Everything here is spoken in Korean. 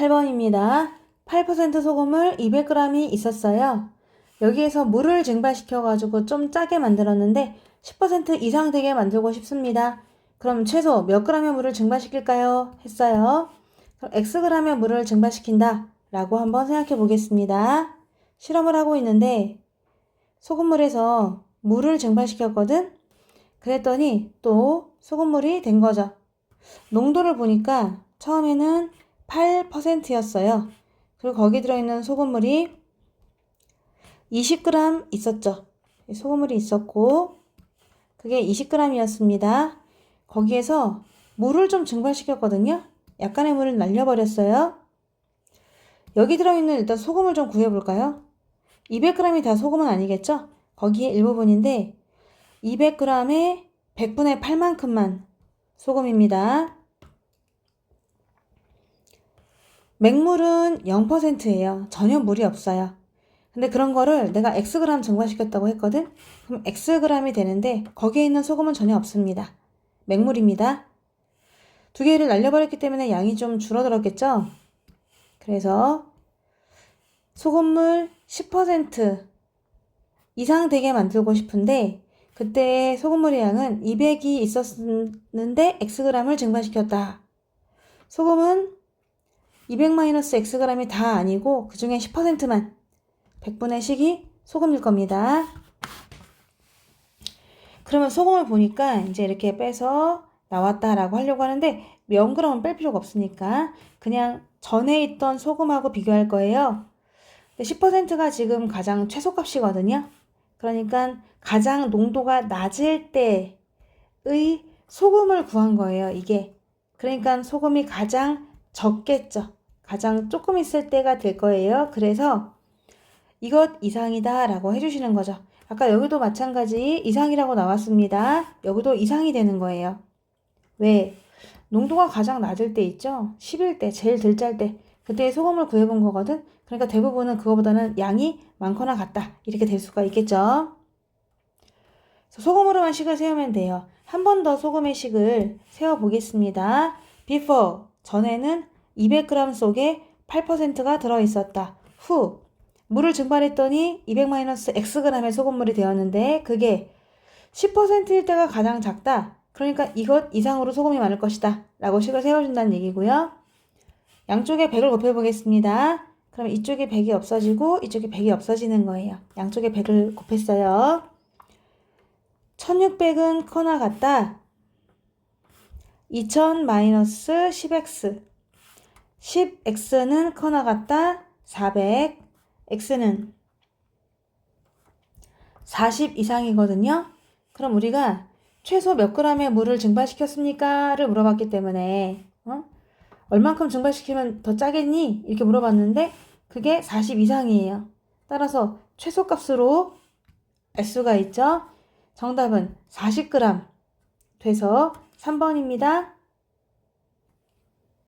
8번입니다. 8% 소금을 200g이 있었어요. 여기에서 물을 증발시켜가지고 좀 짜게 만들었는데 10% 이상 되게 만들고 싶습니다. 그럼 최소 몇 g의 물을 증발시킬까요? 했어요. 그럼 xg의 물을 증발시킨다 라고 한번 생각해 보겠습니다. 실험을 하고 있는데 소금물에서 물을 증발시켰거든? 그랬더니 또 소금물이 된 거죠. 농도를 보니까 처음에는 8%였어요. 그리고 거기 들어있는 소금물이 20g 있었죠. 소금물이 있었고 그게 20g이었습니다. 거기에서 물을 좀 증발시켰거든요. 약간의 물을 날려버렸어요. 여기 들어있는 일단 소금을 좀 구해볼까요? 200g이 다 소금은 아니겠죠? 거기에 일부분인데 200g에 100분의 8만큼만 소금입니다. 맹물은 0%예요. 전혀 물이 없어요. 근데 그런 거를 내가 xg 증발시켰다고 했거든? 그럼 xg이 되는데 거기에 있는 소금은 전혀 없습니다. 맹물입니다. 두 개를 날려버렸기 때문에 양이 좀 줄어들었겠죠? 그래서 소금물 10% 이상 되게 만들고 싶은데 그때 소금물의 양은 200이 있었는데 xg을 증발시켰다. 소금은 200-xg이 다 아니고 그 중에 10%만 100분의 10이 소금일 겁니다. 그러면 소금을 보니까 이제 이렇게 빼서 나왔다라고 하려고 하는데 0g은 뺄 필요가 없으니까 그냥 전에 있던 소금하고 비교할 거예요. 10%가 지금 가장 최소값이거든요. 그러니까 가장 농도가 낮을 때의 소금을 구한 거예요, 이게. 그러니까 소금이 가장 적겠죠. 가장 조금 있을 때가 될 거예요. 그래서 이것 이상이다 라고 해주시는 거죠. 아까 여기도 마찬가지 이상이라고 나왔습니다. 여기도 이상이 되는 거예요. 왜? 농도가 가장 낮을 때 있죠? 10일 때, 제일 덜 짤 때. 그때 소금을 구해본 거거든? 그러니까 대부분은 그거보다는 양이 많거나 같다. 이렇게 될 수가 있겠죠? 소금으로만 식을 세우면 돼요. 한 번 더 소금의 식을 세워보겠습니다. before, 전에는 200g 속에 8%가 들어있었다. 후, 물을 증발했더니 200-xg의 소금물이 되었는데 그게 10%일 때가 가장 작다. 그러니까 이것 이상으로 소금이 많을 것이다. 라고 식을 세워준다는 얘기고요. 양쪽에 100을 곱해보겠습니다. 그럼 이쪽에 100이 없어지고 이쪽에 100이 없어지는 거예요. 양쪽에 100을 곱했어요. 1600은 커나 같다. 2000-10x 10x는 커나 같다. 400 x는 40 이상이거든요. 그럼 우리가 최소 몇 g의 물을 증발시켰습니까? 를 물어봤기 때문에 얼만큼 증발시키면 더 짜겠니? 이렇게 물어봤는데 그게 40 이상이에요. 따라서 최소값으로 알 수가 있죠. 정답은 40g 돼서 3번입니다.